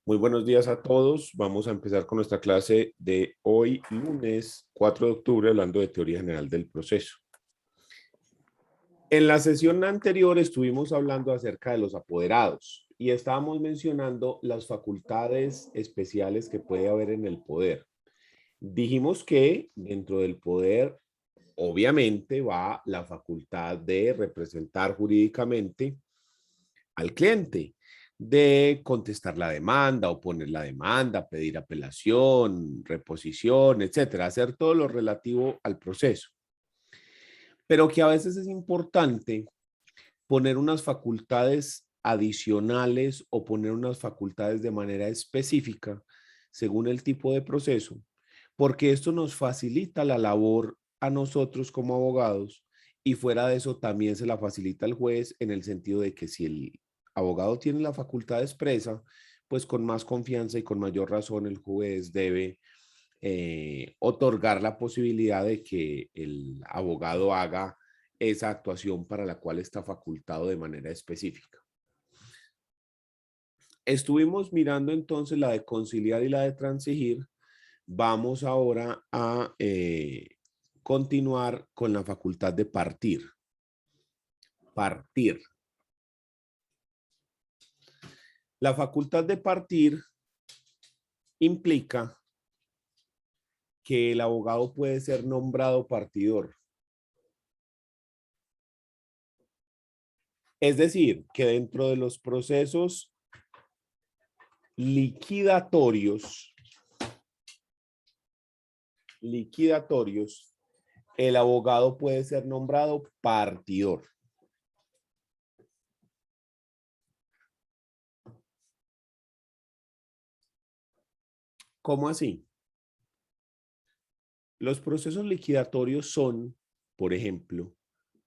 Muy buenos días a todos. Vamos a empezar con nuestra clase de hoy, lunes 4 de octubre, hablando de teoría general del proceso. En la sesión anterior estuvimos hablando acerca de los apoderados y estábamos mencionando las facultades especiales que puede haber en el poder. Dijimos que dentro del poder, obviamente, va la facultad de representar jurídicamente al cliente, de contestar la demanda, oponer la demanda, pedir apelación, reposición, etcétera, hacer todo lo relativo al proceso. Pero que a veces es importante poner unas facultades adicionales o poner unas facultades de manera específica según el tipo de proceso, porque esto nos facilita la labor a nosotros como abogados y fuera de eso también se la facilita al juez en el sentido de que si el abogado tiene la facultad expresa, pues con más confianza y con mayor razón el juez debe otorgar la posibilidad de que el abogado haga esa actuación para la cual está facultado de manera específica. Estuvimos mirando entonces la de conciliar y la de transigir. Vamos ahora a continuar con la facultad de partir. Partir. La facultad de partir implica que el abogado puede ser nombrado partidor. Es decir, que dentro de los procesos liquidatorios, el abogado puede ser nombrado partidor. ¿Cómo así? Los procesos liquidatorios son, por ejemplo,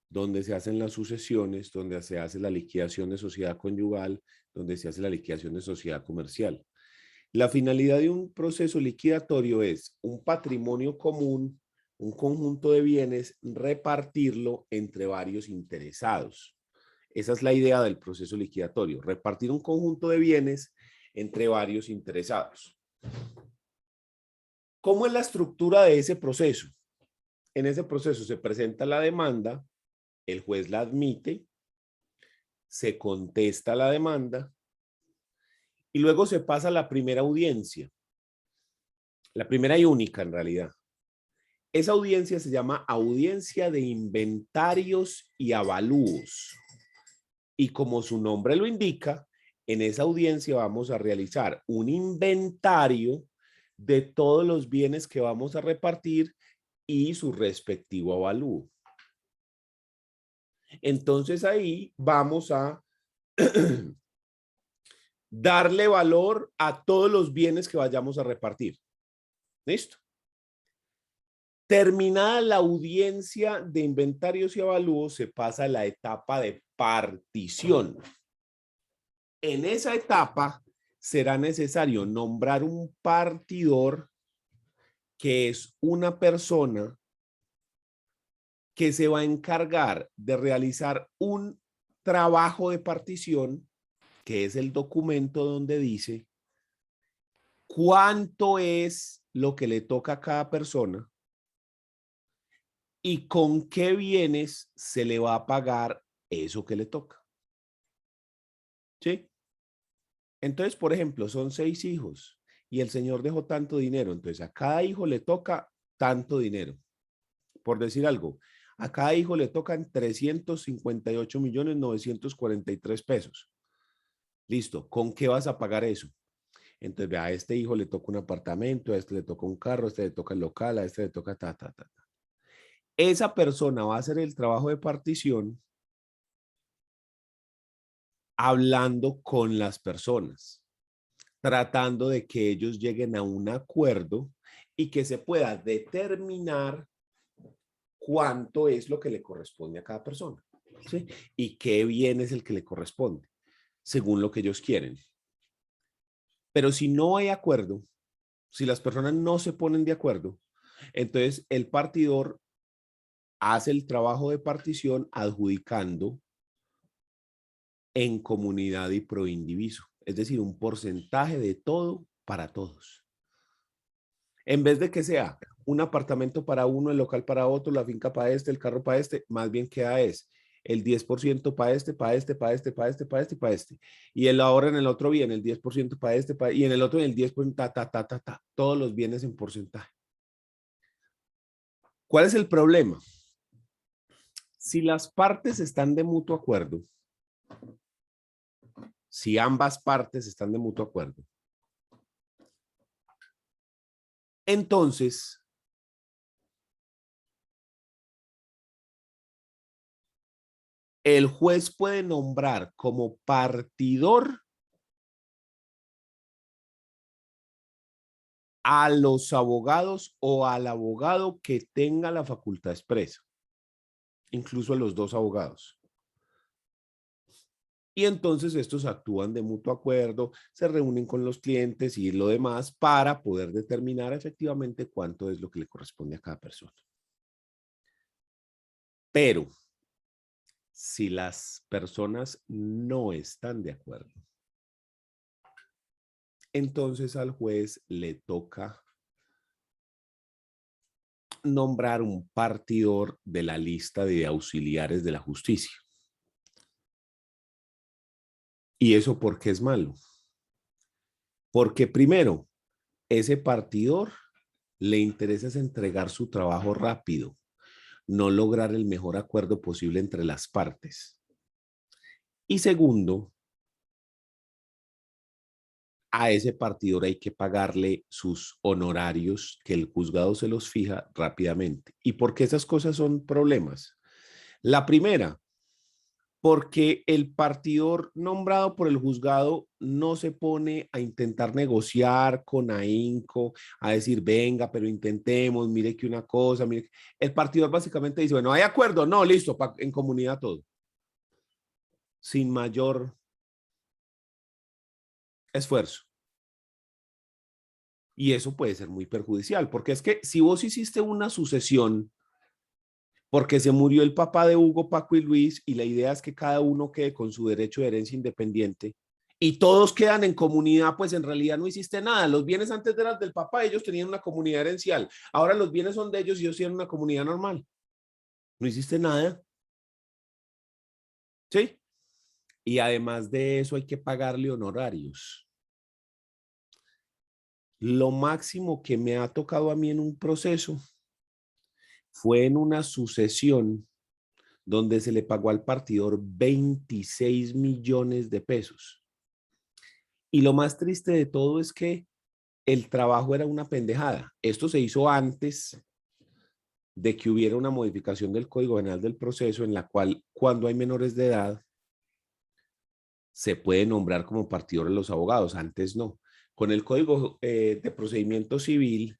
donde se hacen las sucesiones, donde se hace la liquidación de sociedad conyugal, donde se hace la liquidación de sociedad comercial. La finalidad de un proceso liquidatorio es un patrimonio común, un conjunto de bienes, repartirlo entre varios interesados. Esa es la idea del proceso liquidatorio, repartir un conjunto de bienes entre varios interesados. ¿Cómo es la estructura de ese proceso? En ese proceso se presenta la demanda, el juez la admite, se contesta la demanda y luego se pasa a la primera audiencia, la primera y única en realidad. Esa audiencia se llama audiencia de inventarios y avalúos. Y como su nombre lo indica, en esa audiencia vamos a realizar un inventario de todos los bienes que vamos a repartir y su respectivo avalúo. Entonces ahí vamos a darle valor a todos los bienes que vayamos a repartir. ¿Listo? Terminada la audiencia de inventarios y avalúos, se pasa a la etapa de partición. En esa etapa será necesario nombrar un partidor, que es una persona que se va a encargar de realizar un trabajo de partición, que es el documento donde dice cuánto es lo que le toca a cada persona y con qué bienes se le va a pagar eso que le toca. ¿Sí? Entonces, por ejemplo, son 6 hijos y el señor dejó tanto dinero, entonces a cada hijo le toca tanto dinero. Por decir algo, a cada hijo le tocan 358.943.000 pesos. Listo, ¿con qué vas a pagar eso? Entonces, a este hijo le toca un apartamento, a este le toca un carro, a este le toca el local, a este le toca ta, ta, ta, ta. Esa persona va a hacer el trabajo de partición hablando con las personas, tratando de que ellos lleguen a un acuerdo y que se pueda determinar cuánto es lo que le corresponde a cada persona, ¿sí? Y qué bien es el que le corresponde, según lo que ellos quieren. Pero si no hay acuerdo, si las personas no se ponen de acuerdo, entonces el partidor hace el trabajo de partición adjudicando en comunidad y pro indiviso. es decir, un porcentaje de todo para todos. En vez de que sea un apartamento para uno, el local para otro, la finca para este, el carro para este, más bien queda es el 10% para este, para este, para este, para este, para este, para este. Y el ahora en el otro bien, el 10% para este, y en el otro el 10%, todos los bienes en porcentaje. ¿Cuál es el problema? Si las partes están de mutuo acuerdo, si ambas partes están de mutuo acuerdo, entonces el juez puede nombrar como partidor a los abogados o al abogado que tenga la facultad expresa, incluso a los dos abogados. Y entonces estos actúan de mutuo acuerdo, se reúnen con los clientes y lo demás para poder determinar efectivamente cuánto es lo que le corresponde a cada persona. Pero si las personas no están de acuerdo, entonces al juez le toca nombrar un partidor de la lista de auxiliares de la justicia. ¿Y eso por qué es malo? Porque primero, ese partidor le interesa es entregar su trabajo rápido, no lograr el mejor acuerdo posible entre las partes. Y segundo, a ese partidor hay que pagarle sus honorarios que el juzgado se los fija rápidamente. ¿Y por qué esas cosas son problemas? La primera, porque el partidor nombrado por el juzgado no se pone a intentar negociar con ahínco, a decir, venga, pero intentemos, mire que una cosa, mire. El partidor básicamente dice, bueno, ¿hay acuerdo? No, listo, en comunidad todo. Sin mayor esfuerzo. Y eso puede ser muy perjudicial, porque es que si vos hiciste una sucesión, porque se murió el papá de Hugo, Paco y Luis, y la idea es que cada uno quede con su derecho de herencia independiente, y todos quedan en comunidad, pues en realidad no hiciste nada. Los bienes antes eran del papá, ellos tenían una comunidad herencial. Ahora los bienes son de ellos y ellos tienen una comunidad normal. No hiciste nada, ¿sí? Y además de eso hay que pagarle honorarios. Lo máximo que me ha tocado a mí en un proceso fue en una sucesión donde se le pagó al partidor 26 millones de pesos. Y lo más triste de todo es que el trabajo era una pendejada. Esto se hizo antes de que hubiera una modificación del Código General del Proceso en la cual cuando hay menores de edad se puede nombrar como partidor a los abogados. Antes no. Con el Código de Procedimiento Civil,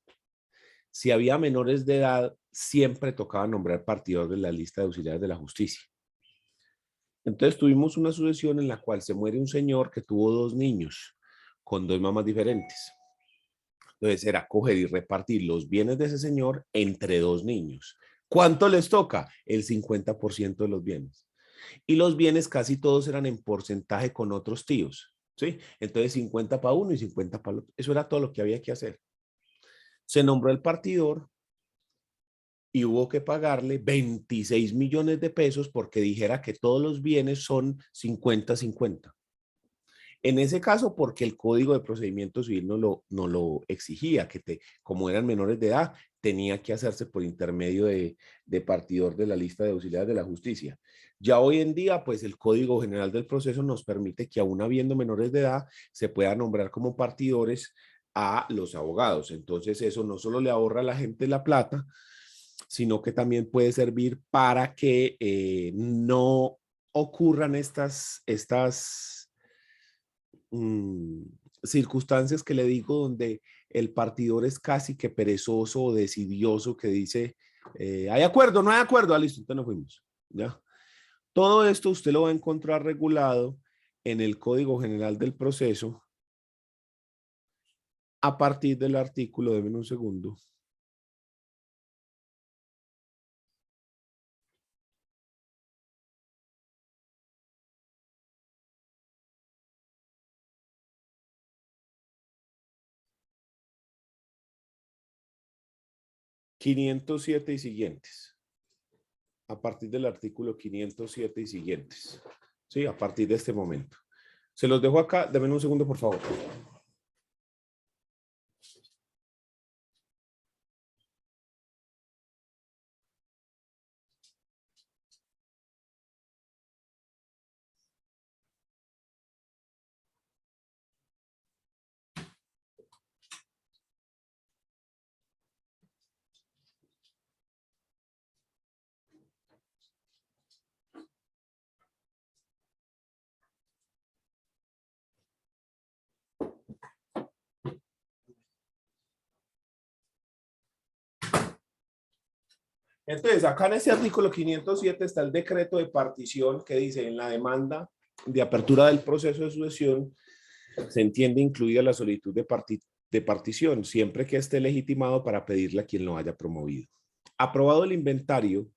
si había menores de edad, siempre tocaba nombrar partidor de la lista de auxiliares de la justicia. Entonces tuvimos una sucesión en la cual se muere un señor que tuvo dos niños con dos mamás diferentes. Entonces era coger y repartir los bienes de ese señor entre dos niños. ¿Cuánto les toca? El 50% de los bienes. Y los bienes casi todos eran en porcentaje con otros tíos. ¿Sí? Entonces 50 para uno y 50 para el otro. Eso era todo lo que había que hacer. Se nombró el partidor y hubo que pagarle 26 millones de pesos porque dijera que todos los bienes son 50-50. En ese caso, porque el Código de Procedimiento Civil no lo exigía, como eran menores de edad, tenía que hacerse por intermedio de partidor de la lista de auxiliares de la justicia. Ya hoy en día, pues el Código General del Proceso nos permite que aún habiendo menores de edad, se pueda nombrar como partidores a los abogados. Entonces eso no solo le ahorra a la gente la plata, sino que también puede servir para que no ocurran estas mm, circunstancias que le digo donde el partidor es casi que perezoso o decidioso que dice, ¿hay acuerdo? No hay acuerdo. Ah, listo, entonces nos fuimos. ¿Ya? Todo esto usted lo va a encontrar regulado en el Código General del Proceso a partir del artículo, déjenme un segundo. 507 y siguientes. A partir del artículo 507 y siguientes. Sí, a partir de este momento. Se los dejo acá. Denme un segundo, por favor. Entonces, acá en este artículo 507 está el decreto de partición que dice: en la demanda de apertura del proceso de sucesión se entiende incluida la solicitud de partición, siempre que esté legitimado para pedirla a quien lo haya promovido. Aprobado el inventario,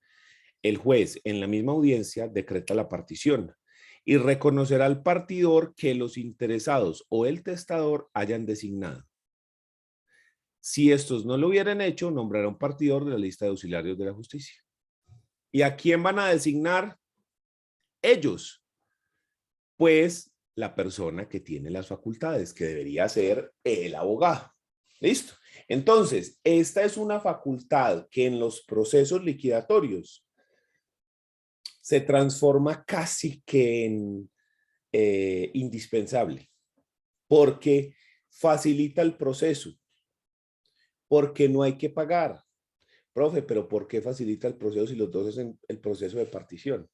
el juez en la misma audiencia decreta la partición y reconocerá al partidor que los interesados o el testador hayan designado. Si estos no lo hubieran hecho, nombrará un partidor de la lista de auxiliares de la justicia. ¿Y a quién van a designar? Ellos. Pues la persona que tiene las facultades, que debería ser el abogado. ¿Listo? Entonces, esta es una facultad que en los procesos liquidatorios se transforma casi que en indispensable, porque facilita el proceso, porque no hay que pagar. Profe, pero ¿por qué facilita el proceso si los dos hacen el proceso de partición?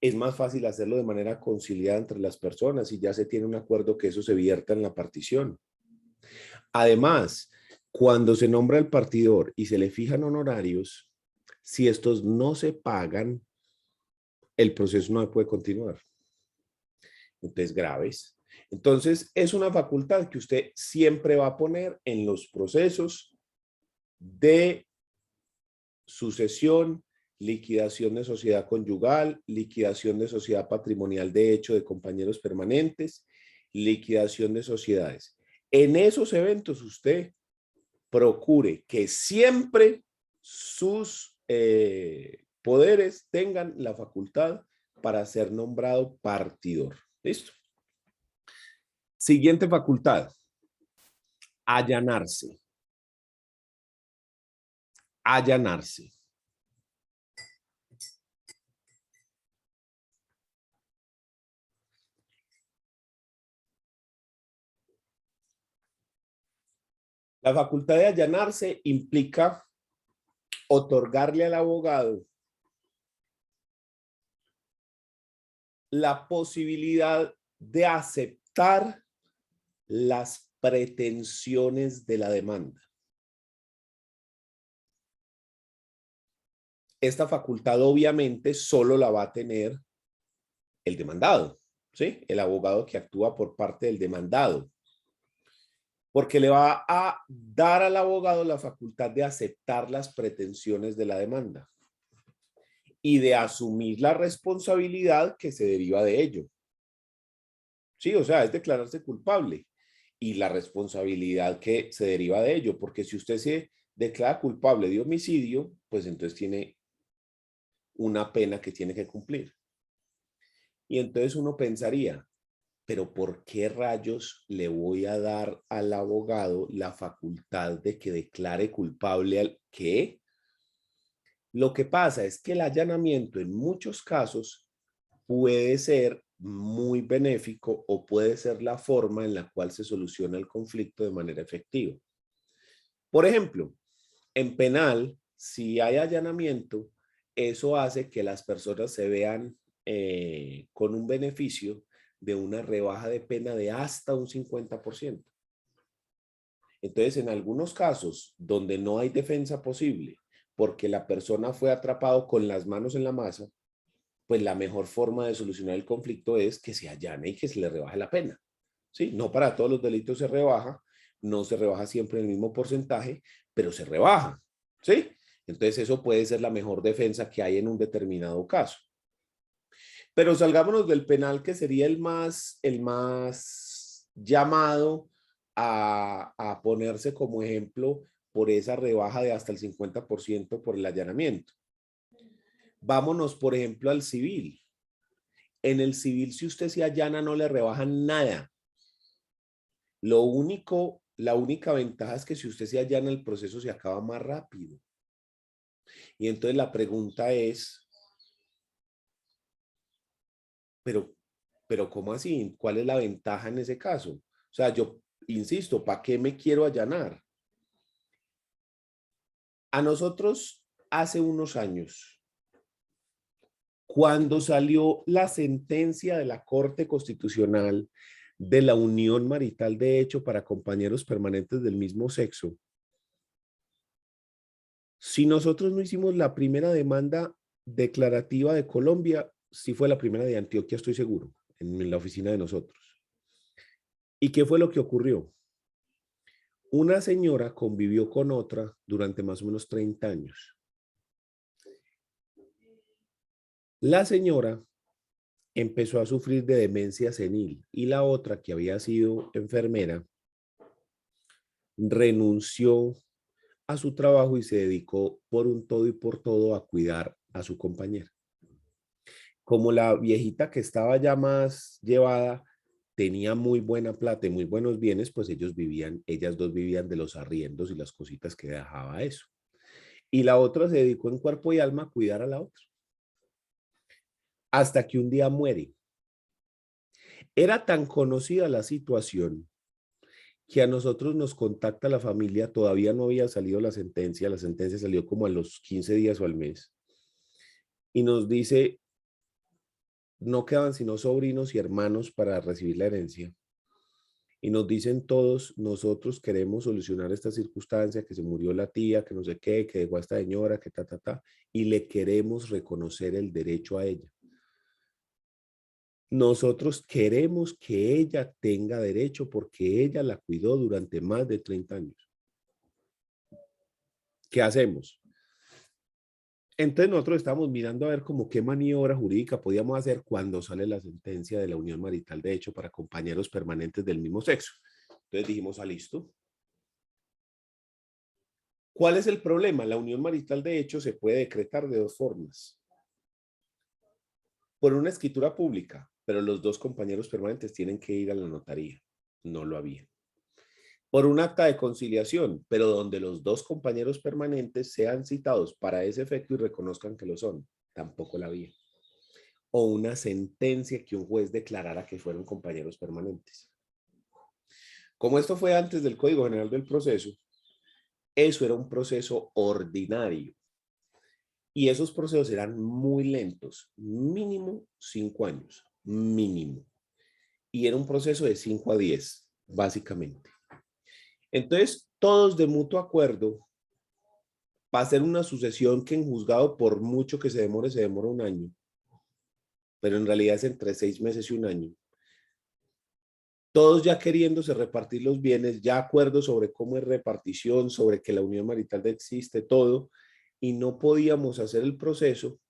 Es más fácil hacerlo de manera conciliada entre las personas y ya se tiene un acuerdo que eso se vierta en la partición. Además, cuando se nombra el partidor y se le fijan honorarios, si estos no se pagan, el proceso no puede continuar. Entonces, graves. Entonces, es una facultad que usted siempre va a poner en los procesos de sucesión, liquidación de sociedad conyugal, liquidación de sociedad patrimonial de hecho de compañeros permanentes, liquidación de sociedades. En esos eventos usted procure que siempre sus poderes tengan la facultad para ser nombrado partidor. ¿Listo? Siguiente facultad. Allanarse. Allanarse. La facultad de allanarse implica otorgarle al abogado la posibilidad de aceptar las pretensiones de la demanda. Esta facultad obviamente solo la va a tener el demandado, ¿sí? El abogado que actúa por parte del demandado. Porque le va a dar al abogado la facultad de aceptar las pretensiones de la demanda y de asumir la responsabilidad que se deriva de ello. Sí, o sea, es declararse culpable y la responsabilidad que se deriva de ello, porque si usted se declara culpable de homicidio, pues entonces tiene una pena que tiene que cumplir. Y entonces uno pensaría, pero ¿por qué rayos le voy a dar al abogado la facultad de que declare culpable al qué? Lo que pasa es que el allanamiento en muchos casos puede ser muy benéfico o puede ser la forma en la cual se soluciona el conflicto de manera efectiva. Por ejemplo, en penal, si hay allanamiento, eso hace que las personas se vean con un beneficio de una rebaja de pena de hasta un 50%. Entonces, en algunos casos donde no hay defensa posible porque la persona fue atrapado con las manos en la masa, pues la mejor forma de solucionar el conflicto es que se allane y que se le rebaje la pena. ¿Sí? No para todos los delitos se rebaja, no se rebaja siempre en el mismo porcentaje, pero se rebaja. ¿Sí? Entonces eso puede ser la mejor defensa que hay en un determinado caso. Pero salgámonos del penal, que sería el más llamado a ponerse como ejemplo por esa rebaja de hasta el 50% por el allanamiento. Vámonos, por ejemplo, al civil. En el civil, si usted se allana, no le rebajan nada. La única ventaja es que si usted se allana, el proceso se acaba más rápido. Y entonces la pregunta es, pero ¿cómo así? ¿Cuál es la ventaja en ese caso? O sea, yo insisto, ¿para qué me quiero allanar? A nosotros, hace unos años, cuando salió la sentencia de la Corte Constitucional de la unión marital de hecho para compañeros permanentes del mismo sexo, si nosotros no hicimos la primera demanda declarativa de Colombia, sí fue la primera de Antioquia, estoy seguro, en la oficina de nosotros. ¿Y qué fue lo que ocurrió? Una señora convivió con otra durante más o menos 30 años. La señora empezó a sufrir de demencia senil y la otra, que había sido enfermera, renunció a su trabajo y se dedicó por un todo y por todo a cuidar a su compañera. Como la viejita que estaba ya más llevada tenía muy buena plata y muy buenos bienes, pues ellas dos vivían de los arriendos y las cositas que dejaba eso. Y la otra se dedicó en cuerpo y alma a cuidar a la otra. Hasta que un día muere. Era tan conocida la situación que a nosotros nos contacta la familia, todavía no había salido la sentencia salió como a los 15 días o al mes, y nos dice, no quedan sino sobrinos y hermanos para recibir la herencia. Y nos dicen todos, nosotros queremos solucionar esta circunstancia, que se murió la tía, que no sé qué, que dejó a esta señora, que y le queremos reconocer el derecho a ella. Nosotros queremos que ella tenga derecho porque ella la cuidó durante más de 30 años. ¿Qué hacemos? Entonces nosotros estamos mirando a ver como qué maniobra jurídica podíamos hacer cuando sale la sentencia de la unión marital de hecho para compañeros permanentes del mismo sexo. Entonces dijimos, listo. ¿Cuál es el problema? La unión marital de hecho se puede decretar de dos formas. Por una escritura pública, pero los dos compañeros permanentes tienen que ir a la notaría. No lo había. Por un acta de conciliación, pero donde los dos compañeros permanentes sean citados para ese efecto y reconozcan que lo son. Tampoco la había. O una sentencia que un juez declarara que fueron compañeros permanentes. Como esto fue antes del Código General del Proceso, eso era un proceso ordinario. Y esos procesos eran muy lentos, mínimo 5 años, mínimo. Y era un proceso de 5 a 10, básicamente. Entonces, todos de mutuo acuerdo, para hacer una sucesión que en juzgado, por mucho que se demora un año, pero en realidad es entre 6 meses y un año. Todos ya queriéndose repartir los bienes, ya acuerdos sobre cómo es repartición, sobre que la unión marital existe, todo, y no podíamos hacer el proceso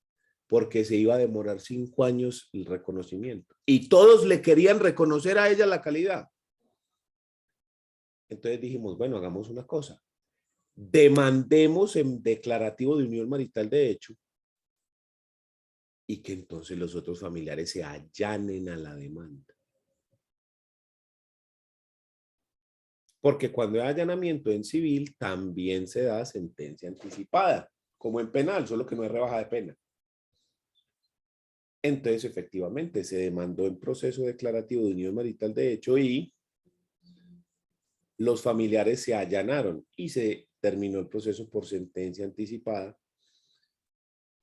porque se iba a demorar 5 años el reconocimiento. Y todos le querían reconocer a ella la calidad. Entonces dijimos, bueno, hagamos una cosa. Demandemos en declarativo de unión marital de hecho y que entonces los otros familiares se allanen a la demanda. Porque cuando hay allanamiento en civil también se da sentencia anticipada, como en penal, solo que no hay rebaja de pena. Entonces, efectivamente, se demandó en proceso declarativo de unión marital de hecho y los familiares se allanaron y se terminó el proceso por sentencia anticipada.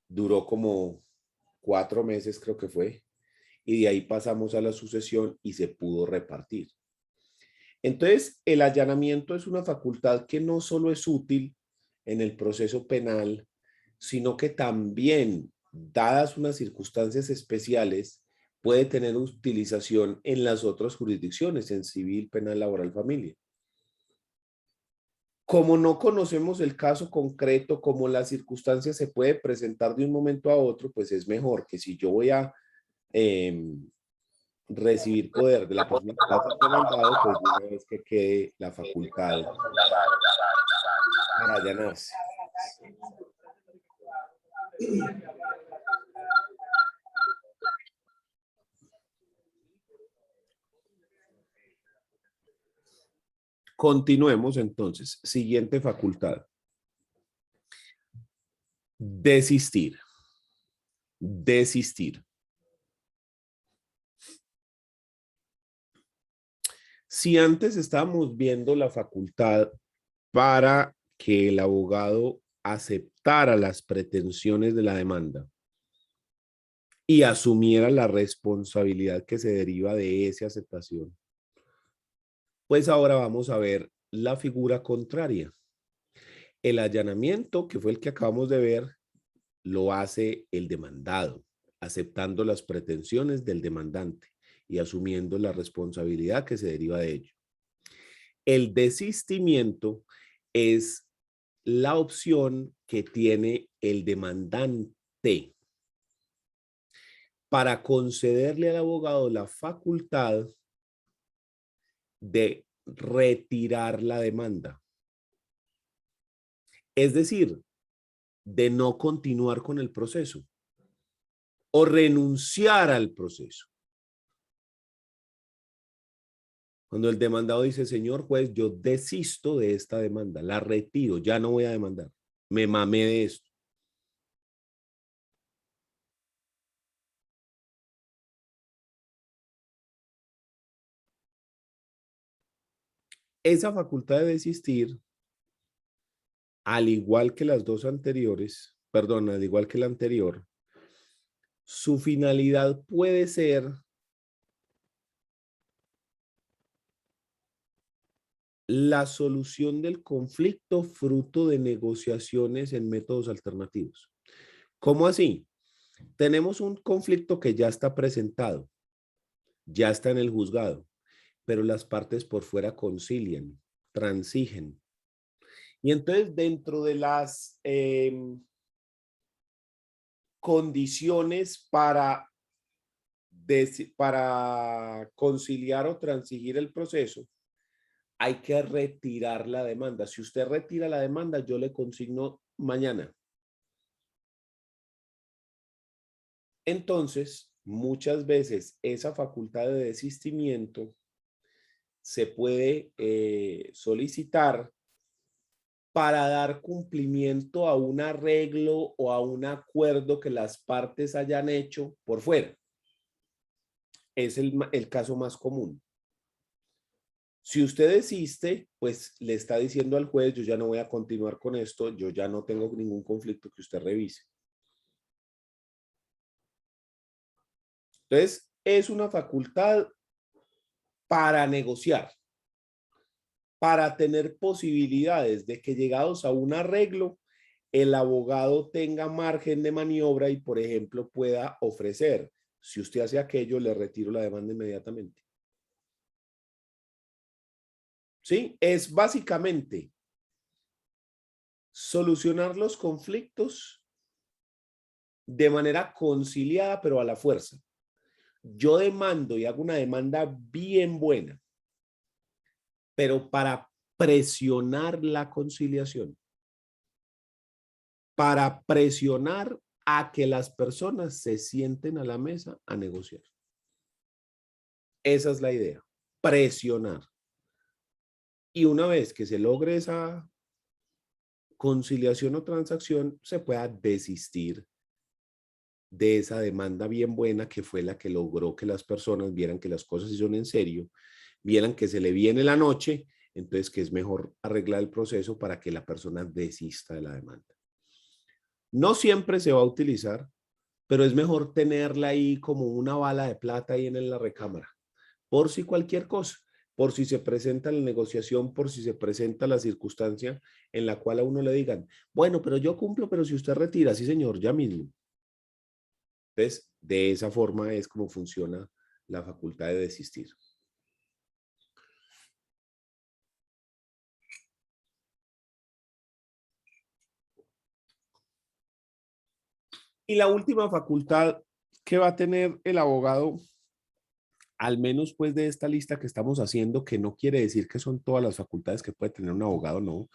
Duró como 4 meses, creo que fue, y de ahí pasamos a la sucesión y se pudo repartir. Entonces, el allanamiento es una facultad que no solo es útil en el proceso penal, sino que también, dadas unas circunstancias especiales, puede tener utilización en las otras jurisdicciones, en civil, penal, laboral, familia. Como no conocemos el caso concreto, como la circunstancia se puede presentar de un momento a otro, pues es mejor que si yo voy a recibir poder de la persona que va a ser demandado, pues de una vez que quede la facultad para allanarse. Continuemos entonces. Siguiente facultad. Desistir. Desistir. Si antes estábamos viendo la facultad para que el abogado aceptara las pretensiones de la demanda y asumiera la responsabilidad que se deriva de esa aceptación, pues ahora vamos a ver la figura contraria. El allanamiento, que fue el que acabamos de ver, lo hace el demandado, aceptando las pretensiones del demandante y asumiendo la responsabilidad que se deriva de ello. El desistimiento es la opción que tiene el demandante para concederle al abogado la facultad de retirar la demanda. Es decir, de no continuar con el proceso o renunciar al proceso. Cuando el demandado dice, señor juez, yo desisto de esta demanda, la retiro, ya no voy a demandar, me mamé de esto. Esa facultad de desistir, al igual que las dos anteriores, perdón, al igual que la anterior, su finalidad puede ser la solución del conflicto fruto de negociaciones en métodos alternativos. ¿Cómo así? Tenemos un conflicto que ya está presentado, ya está en el juzgado, pero las partes por fuera concilian, transigen. Y entonces dentro de las condiciones para conciliar o transigir el proceso, hay que retirar la demanda. Si usted retira la demanda, yo le consigno mañana. Entonces, muchas veces esa facultad de desistimiento se puede solicitar para dar cumplimiento a un arreglo o a un acuerdo que las partes hayan hecho por fuera. Es el caso más común. Si usted desiste, pues le está diciendo al juez, yo ya no voy a continuar con esto, yo ya no tengo ningún conflicto que usted revise. Entonces, es una facultad para negociar, para tener posibilidades de que llegados a un arreglo, el abogado tenga margen de maniobra y, por ejemplo, pueda ofrecer, si usted hace aquello, le retiro la demanda inmediatamente. ¿Sí? Es básicamente solucionar los conflictos de manera conciliada, pero a la fuerza. Yo demando y hago una demanda bien buena, pero para presionar la conciliación, para presionar a que las personas se sienten a la mesa a negociar. Esa es la idea, presionar. Y una vez que se logre esa conciliación o transacción, se pueda desistir de esa demanda bien buena que fue la que logró que las personas vieran que las cosas son en serio, vieran que se le viene la noche, entonces que es mejor arreglar el proceso para que la persona desista de la demanda. No siempre se va a utilizar, pero es mejor tenerla ahí como una bala de plata ahí en la recámara, por si cualquier cosa, por si se presenta la negociación, por si se presenta la circunstancia en la cual a uno le digan, bueno, pero yo cumplo, pero si usted retira, sí señor, ya mismo. Entonces, de esa forma es como funciona la facultad de desistir. Y la última facultad que va a tener el abogado, al menos pues de esta lista que estamos haciendo, que no quiere decir que son todas las facultades que puede tener un abogado, no.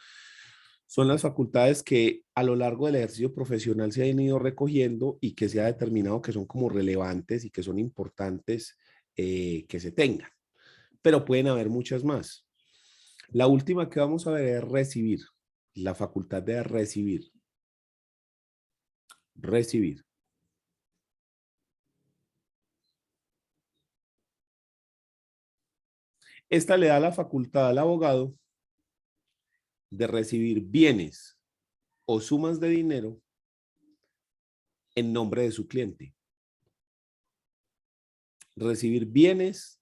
Son las facultades que a lo largo del ejercicio profesional se han ido recogiendo y que se ha determinado que son como relevantes y que son importantes que se tengan. Pero pueden haber muchas más. La última que vamos a ver es recibir, la facultad de recibir. Recibir. Esta le da la facultad al abogado de recibir bienes o sumas de dinero en nombre de su cliente. Recibir bienes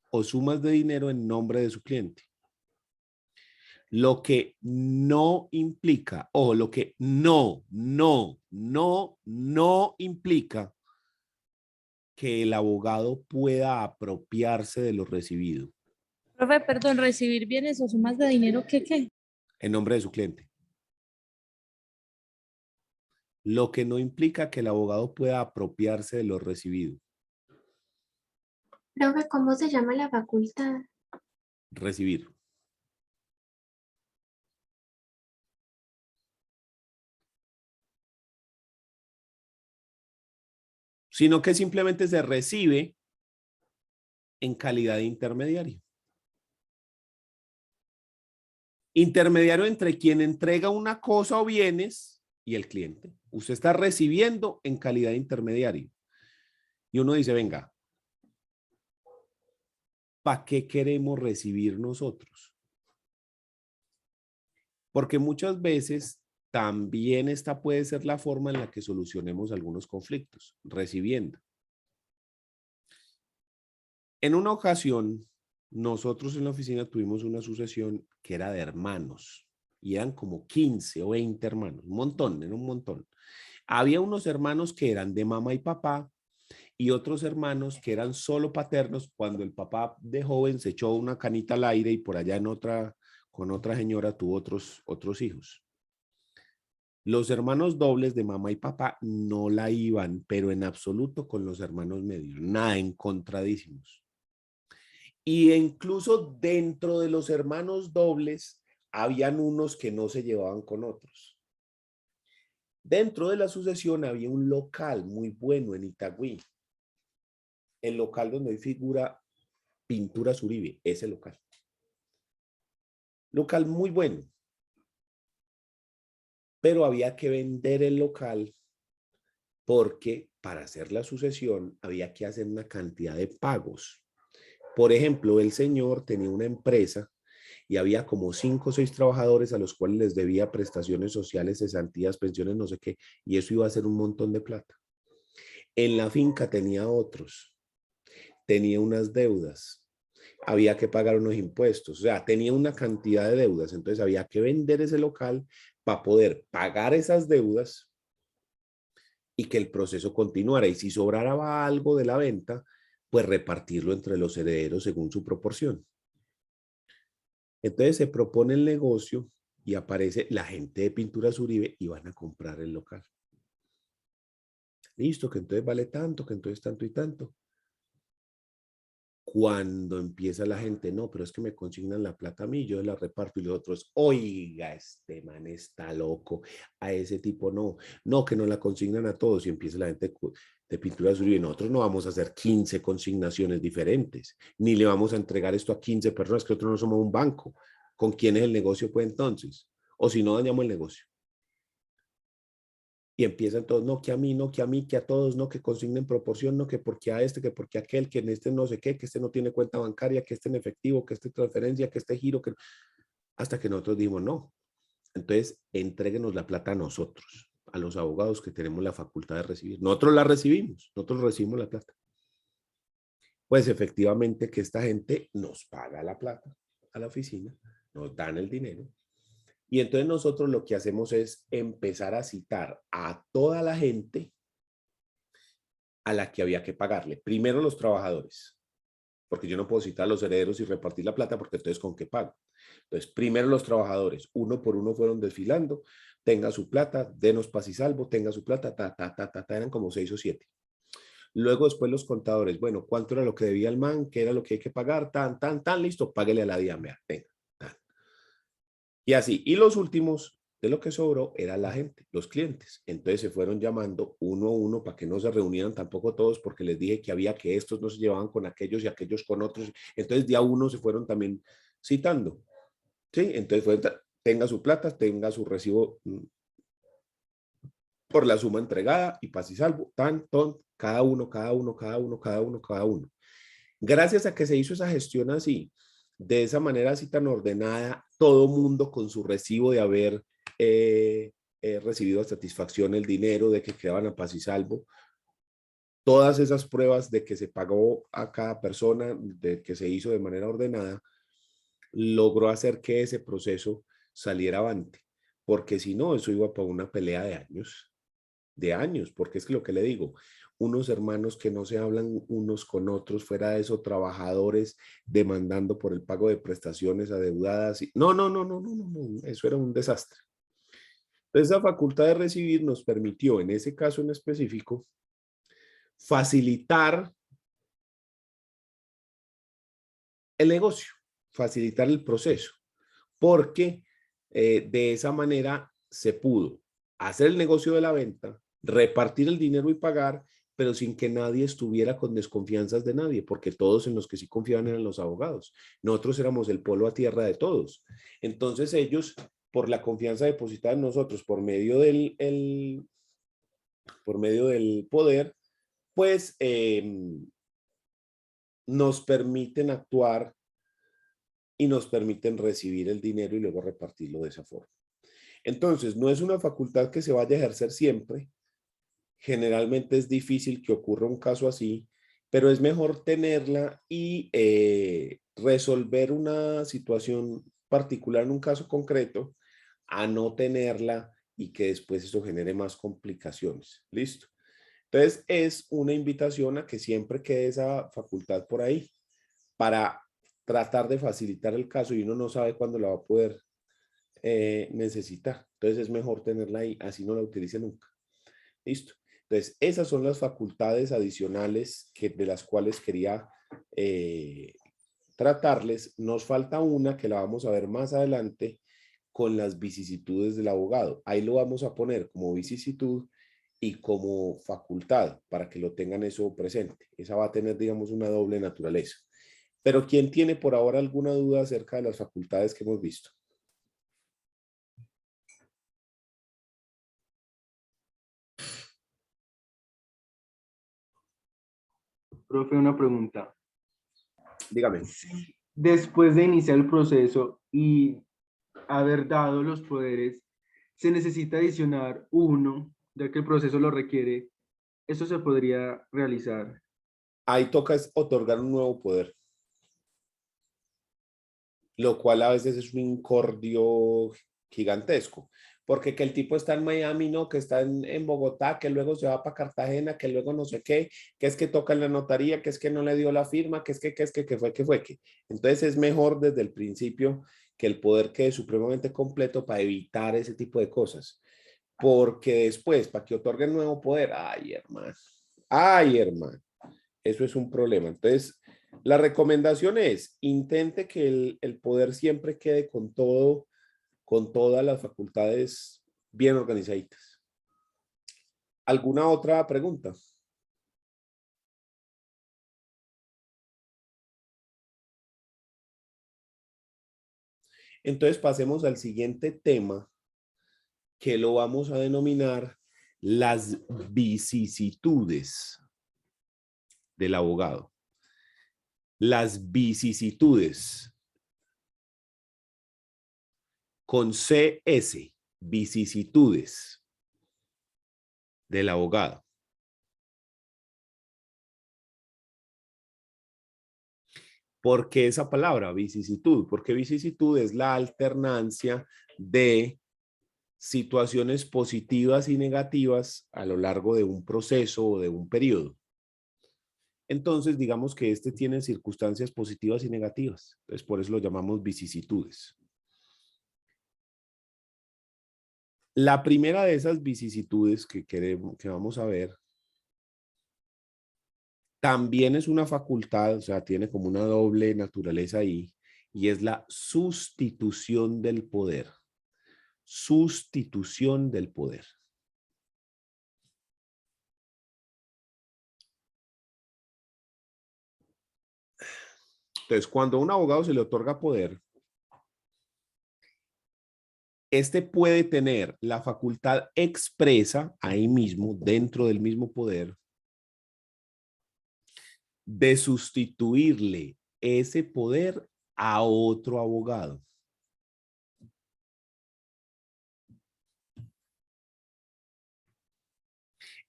o sumas de dinero en nombre de su cliente. Lo que no implica, o lo que no implica que el abogado pueda apropiarse de lo recibido. Profe, perdón, recibir bienes o sumas de dinero, ¿qué? En nombre de su cliente. Lo que no implica que el abogado pueda apropiarse de lo recibido. Profe, ¿cómo se llama la facultad? Recibir. Sino que simplemente se recibe en calidad de intermediario. Intermediario entre quien entrega una cosa o bienes y el cliente. Usted está recibiendo en calidad de intermediario. Y uno dice, venga, ¿para qué queremos recibir nosotros? Porque muchas veces también esta puede ser la forma en la que solucionemos algunos conflictos, recibiendo. En una ocasión, nosotros en la oficina tuvimos una sucesión que era de hermanos y eran como 15 o 20 hermanos, un montón, era un montón. Había unos hermanos que eran de mamá y papá y otros hermanos que eran solo paternos cuando el papá de joven se echó una canita al aire y por allá con otra señora tuvo otros hijos. Los hermanos dobles de mamá y papá no la iban, pero en absoluto con los hermanos medios, nada, encontradísimos. Y incluso dentro de los hermanos dobles, habían unos que no se llevaban con otros. Dentro de la sucesión había un local muy bueno en Itagüí. El local donde hay figura Pinturas Uribe, ese local. Local muy bueno. Pero había que vender el local porque para hacer la sucesión había que hacer una cantidad de pagos. Por ejemplo, el señor tenía una empresa y había como 5 o 6 trabajadores a los cuales les debía prestaciones sociales, cesantías, pensiones, no sé qué, y eso iba a ser un montón de plata. En la finca tenía otros, tenía unas deudas, había que pagar unos impuestos, o sea, tenía una cantidad de deudas, entonces había que vender ese local para poder pagar esas deudas y que el proceso continuara. Y si sobrara algo de la venta, pues repartirlo entre los herederos según su proporción. Entonces se propone el negocio y aparece la gente de Pinturas Uribe y van a comprar el local. Listo, que entonces vale tanto, que entonces tanto y tanto. Cuando empieza la gente, no, pero es que me consignan la plata a mí, yo la reparto y los otros, oiga, este man está loco, a ese tipo no, no, que no la consignan a todos y empieza la gente de Pinturas Uribe, nosotros no vamos a hacer 15 consignaciones diferentes, ni le vamos a entregar esto a 15 personas, que nosotros no somos un banco. ¿Con quién es el negocio pues entonces? O si no, dañamos el negocio. Y empiezan todos, no, que a mí, no, que a mí, que a todos, no, que consignen proporción, no, que porque a este, que porque a aquel, que en este no sé qué, que este no tiene cuenta bancaria, que este en efectivo, que este transferencia, que este giro, que... hasta que nosotros dijimos no. Entonces, entréguenos la plata a nosotros, a los abogados que tenemos la facultad de recibir. Nosotros la recibimos, nosotros recibimos la plata. Pues efectivamente que esta gente nos paga la plata a la oficina, nos dan el dinero. Y entonces nosotros lo que hacemos es empezar a citar a toda la gente a la que había que pagarle. Primero los trabajadores, porque yo no puedo citar a los herederos y repartir la plata porque entonces ¿con qué pago? Entonces primero los trabajadores, uno por uno fueron desfilando, tenga su plata, denos paz y salvo, tenga su plata, eran como 6 o 7. Luego después los contadores, bueno, ¿cuánto era lo que debía el man? ¿Qué era lo que hay que pagar? Tan, listo, páguele a la DIAN, venga, tan. Y así. Y los últimos, De lo que sobró era la gente, los clientes. Entonces se fueron llamando uno a uno para que no se reunieran tampoco todos, porque les dije que había que estos no se llevaban con aquellos y aquellos con otros. Entonces de a uno se fueron también citando. ¿Sí? Entonces fue, tenga su plata, tenga su recibo por la suma entregada y paz y salvo, tan, ton, cada uno, cada uno, cada uno, cada uno, cada uno. Gracias a que se hizo esa gestión así, de esa manera así tan ordenada, todo mundo con su recibo de haber recibido a satisfacción el dinero, de que quedaban a paz y salvo, todas esas pruebas de que se pagó a cada persona, de que se hizo de manera ordenada, logró hacer que ese proceso saliera avante, porque si no, eso iba para una pelea de años, porque es que lo que le digo, unos hermanos que no se hablan unos con otros, fuera de eso, trabajadores demandando por el pago de prestaciones adeudadas. No, no, no, no, no, no, no, eso era un desastre. Esa facultad de recibir nos permitió, en ese caso en específico, facilitar el negocio, facilitar el proceso, porque de esa manera se pudo hacer el negocio de la venta, repartir el dinero y pagar, pero sin que nadie estuviera con desconfianzas de nadie, porque todos en los que sí confiaban eran los abogados. Nosotros éramos el polo a tierra de todos. Entonces ellos, por la confianza depositada en nosotros, por medio del poder, pues nos permiten actuar y nos permiten recibir el dinero y luego repartirlo de esa forma. Entonces, no es una facultad que se vaya a ejercer siempre. Generalmente es difícil que ocurra un caso así, pero es mejor tenerla y resolver una situación particular en un caso concreto a no tenerla y que después eso genere más complicaciones. ¿Listo? Entonces, es una invitación a que siempre quede esa facultad por ahí para tratar de facilitar el caso y uno no sabe cuándo la va a poder necesitar. Entonces es mejor tenerla ahí, así no la utilice nunca. Listo. Entonces esas son las facultades adicionales de las cuales quería tratarles. Nos falta una que la vamos a ver más adelante con las vicisitudes del abogado. Ahí lo vamos a poner como vicisitud y como facultad para que lo tengan eso presente. Esa va a tener, digamos, una doble naturaleza. Pero ¿quién tiene por ahora alguna duda acerca de las facultades que hemos visto? Profe, una pregunta. Dígame. Si después de iniciar el proceso y haber dado los poderes, se necesita adicionar uno, ya que el proceso lo requiere, ¿eso se podría realizar? Ahí toca otorgar un nuevo poder, lo cual a veces es un incordio gigantesco, porque que el tipo está en Miami, no, que está en Bogotá, que luego se va para Cartagena, que luego no sé qué, que es que toca en la notaría, que es que no le dio la firma, que es que fue, que fue, que. Entonces es mejor desde el principio que el poder quede supremamente completo para evitar ese tipo de cosas, porque después, para que otorguen nuevo poder, ay, hermano, eso es un problema. Entonces, la recomendación es, intente que el poder siempre quede con todo, con todas las facultades bien organizaditas. ¿Alguna otra pregunta? Entonces pasemos al siguiente tema, que lo vamos a denominar las vicisitudes del abogado. Las vicisitudes con CS, vicisitudes del abogado. ¿Por qué esa palabra, vicisitud? Porque vicisitud es la alternancia de situaciones positivas y negativas a lo largo de un proceso o de un periodo. Entonces, digamos que este tiene circunstancias positivas y negativas. Entonces, por eso lo llamamos vicisitudes. La primera de esas vicisitudes que vamos a ver también es una facultad, o sea, tiene como una doble naturaleza ahí, y es la sustitución del poder. sustitución del poder. Entonces, cuando a un abogado se le otorga poder, este puede tener la facultad expresa ahí mismo, dentro del mismo poder, de sustituirle ese poder a otro abogado.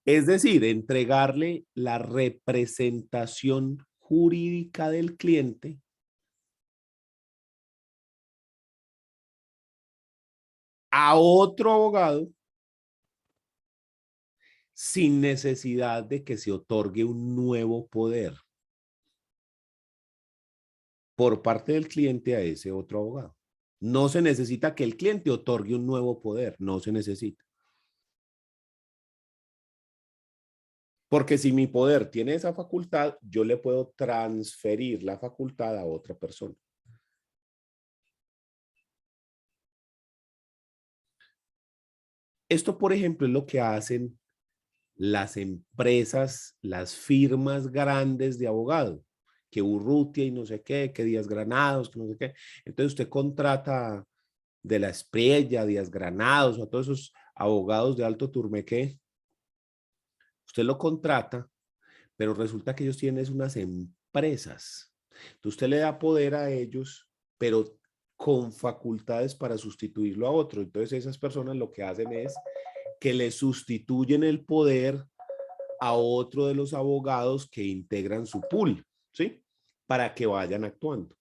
Es decir, entregarle la representación jurídica del cliente a otro abogado sin necesidad de que se otorgue un nuevo poder por parte del cliente a ese otro abogado. No se necesita que el cliente otorgue un nuevo poder, no se necesita. Porque si mi poder tiene esa facultad, yo le puedo transferir la facultad a otra persona. Esto, por ejemplo, es lo que hacen las empresas, las firmas grandes de abogados, que Urrutia y no sé qué, que Díaz Granados, que no sé qué. Entonces usted contrata de la Espriella, Díaz Granados, a todos esos abogados de alto turmequé. Usted lo contrata, pero resulta que ellos tienen unas empresas. Entonces usted le da poder a ellos, pero con facultades para sustituirlo a otro. Entonces esas personas lo que hacen es que le sustituyen el poder a otro de los abogados que integran su pool, ¿sí? Para que vayan actuando.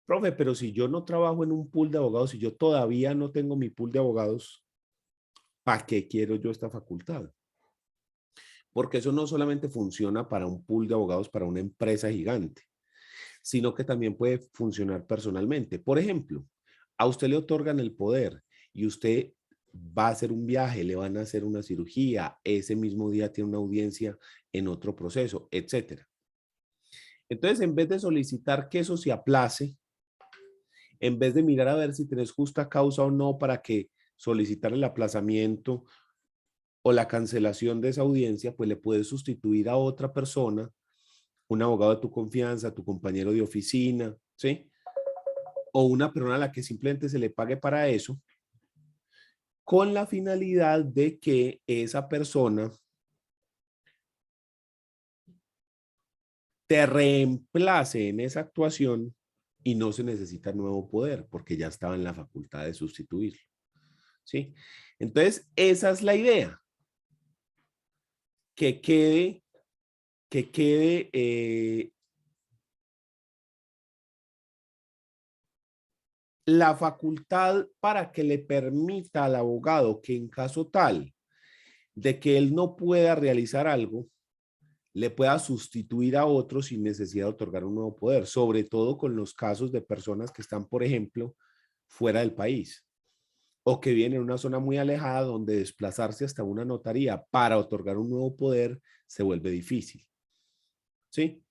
Profe, pero si yo no trabajo en un pool de abogados, si yo todavía no tengo mi pool de abogados, ¿para qué quiero yo esta facultad? Porque eso no solamente funciona para un pool de abogados, para una empresa gigante, sino que también puede funcionar personalmente. Por ejemplo, a usted le otorgan el poder y usted va a hacer un viaje, le van a hacer una cirugía, ese mismo día tiene una audiencia en otro proceso, etcétera. Entonces, en vez de solicitar que eso se aplace, en vez de mirar a ver si tenés justa causa o no para que solicitar el aplazamiento o la cancelación de esa audiencia, pues le puedes sustituir a otra persona, un abogado de tu confianza, tu compañero de oficina, ¿sí? O una persona a la que simplemente se le pague para eso, con la finalidad de que esa persona te reemplace en esa actuación y no se necesita nuevo poder porque ya estaba en la facultad de sustituirlo. ¿Sí? Entonces, esa es la idea. Que quede la facultad para que le permita al abogado que en caso tal de que él no pueda realizar algo, le pueda sustituir a otro sin necesidad de otorgar un nuevo poder, sobre todo con los casos de personas que están, por ejemplo, fuera del país o que vienen en una zona muy alejada donde desplazarse hasta una notaría para otorgar un nuevo poder se vuelve difícil. ¿Sí?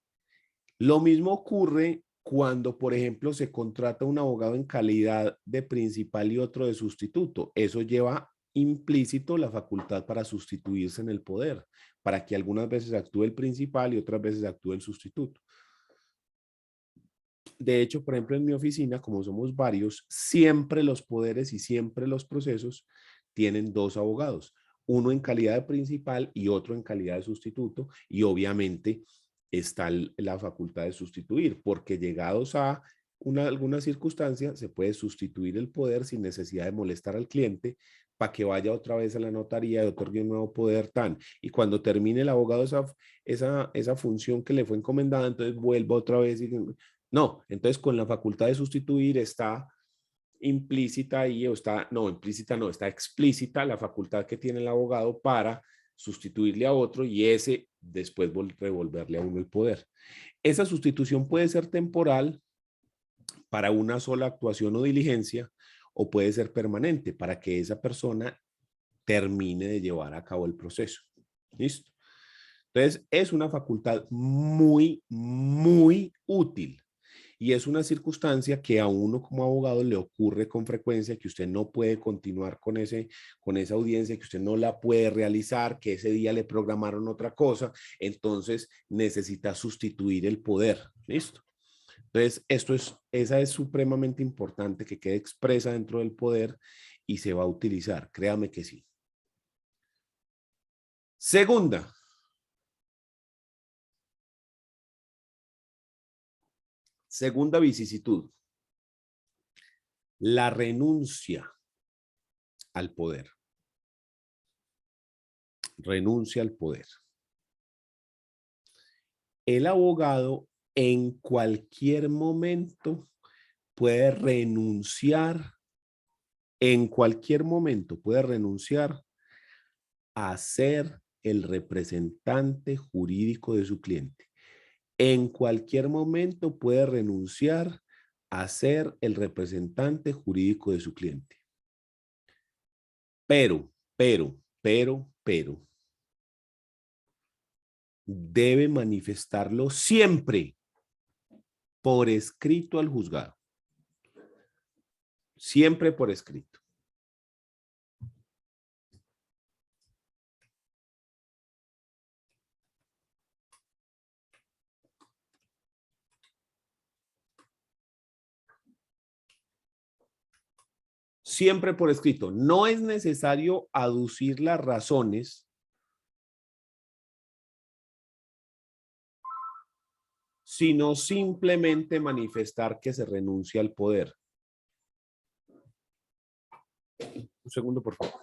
Lo mismo ocurre cuando, por ejemplo, se contrata un abogado en calidad de principal y otro de sustituto. Eso lleva implícito la facultad para sustituirse en el poder, para que algunas veces actúe el principal y otras veces actúe el sustituto. De hecho, por ejemplo, en mi oficina, como somos varios, siempre los poderes y siempre los procesos tienen dos abogados, uno en calidad de principal y otro en calidad de sustituto, y obviamente está la facultad de sustituir, porque llegados a alguna circunstancia, se puede sustituir el poder sin necesidad de molestar al cliente para que vaya otra vez a la notaría y otorgue un nuevo poder y cuando termine el abogado esa función que le fue encomendada, entonces vuelva otra vez y no, entonces con la facultad de sustituir está implícita ahí, o está, no, implícita no, está explícita la facultad que tiene el abogado para sustituirle a otro y ese después revolverle a uno el poder. Esa sustitución puede ser temporal para una sola actuación o diligencia o puede ser permanente para que esa persona termine de llevar a cabo el proceso. ¿Listo? Entonces, es una facultad muy, muy útil. Y es una circunstancia que a uno como abogado le ocurre con frecuencia, que usted no puede continuar con esa audiencia, que usted no la puede realizar, que ese día le programaron otra cosa, entonces necesita sustituir el poder. ¿Listo? Entonces, esa es supremamente importante que quede expresa dentro del poder y se va a utilizar, créame que sí. Segunda vicisitud, la renuncia al poder. Renuncia al poder. El abogado en cualquier momento puede renunciar, a ser el representante jurídico de su cliente. En cualquier momento puede renunciar a ser el representante jurídico de su cliente. Pero, debe manifestarlo siempre por escrito al juzgado. Siempre por escrito. Siempre por escrito. No es necesario aducir las razones, sino simplemente manifestar que se renuncia al poder. Un segundo, por favor.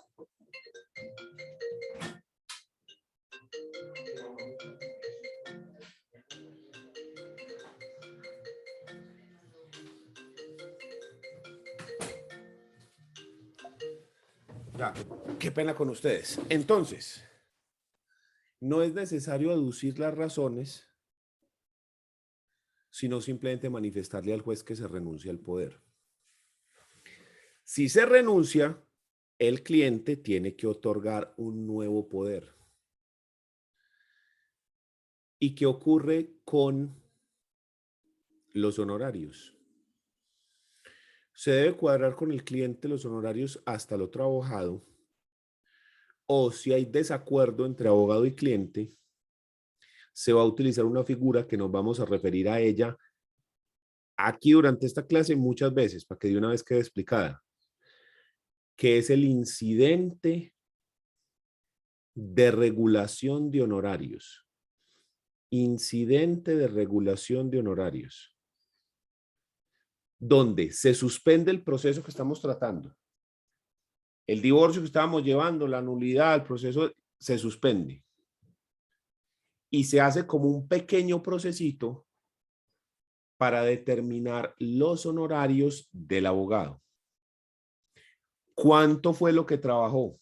Ya, qué pena con ustedes. Entonces, no es necesario aducir las razones, sino simplemente manifestarle al juez que se renuncia al poder. Si se renuncia, el cliente tiene que otorgar un nuevo poder. ¿Y qué ocurre con los honorarios? Se debe cuadrar con el cliente los honorarios hasta lo trabajado, o si hay desacuerdo entre abogado y cliente, se va a utilizar una figura que nos vamos a referir a ella aquí durante esta clase muchas veces, para que de una vez quede explicada, que es el incidente de regulación de honorarios. Incidente de regulación de honorarios. Donde se suspende el proceso que estamos tratando. El divorcio que estábamos llevando, la nulidad, el proceso se suspende. Y se hace como un pequeño procesito para determinar los honorarios del abogado. ¿Cuánto fue lo que trabajó?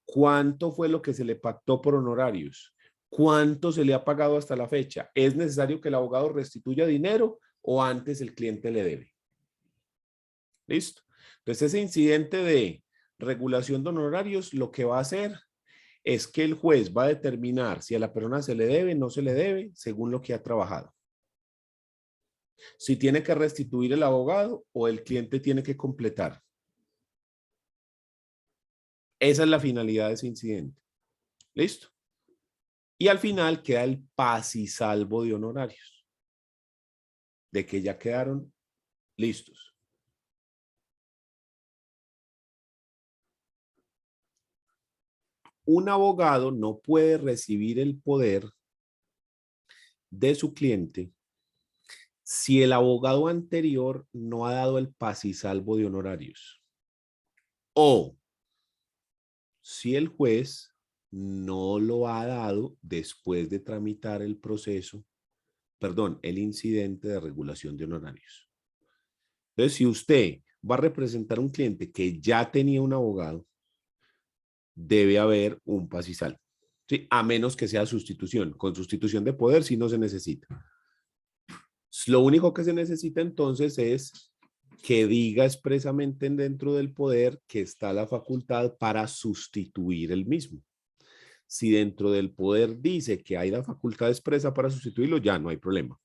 ¿Cuánto fue lo que se le pactó por honorarios? ¿Cuánto se le ha pagado hasta la fecha? ¿Es necesario que el abogado restituya dinero o antes el cliente le debe? ¿Listo? Entonces ese incidente de regulación de honorarios lo que va a hacer es que el juez va a determinar si a la persona se le debe o no se le debe según lo que ha trabajado. Si tiene que restituir el abogado o el cliente tiene que completar. Esa es la finalidad de ese incidente. ¿Listo? Y al final queda el paz y salvo de honorarios. De que ya quedaron listos. Un abogado no puede recibir el poder de su cliente si el abogado anterior no ha dado el paz y salvo de honorarios. O si el juez no lo ha dado después de tramitar el proceso, perdón, el incidente de regulación de honorarios. Entonces, si usted va a representar a un cliente que ya tenía un abogado, debe haber un paz y salvo, ¿sí? A menos que sea sustitución. Con sustitución de poder sí no se necesita. Lo único que se necesita entonces es que diga expresamente dentro del poder que está la facultad para sustituir el mismo. Si dentro del poder dice que hay la facultad expresa para sustituirlo, ya no hay problema.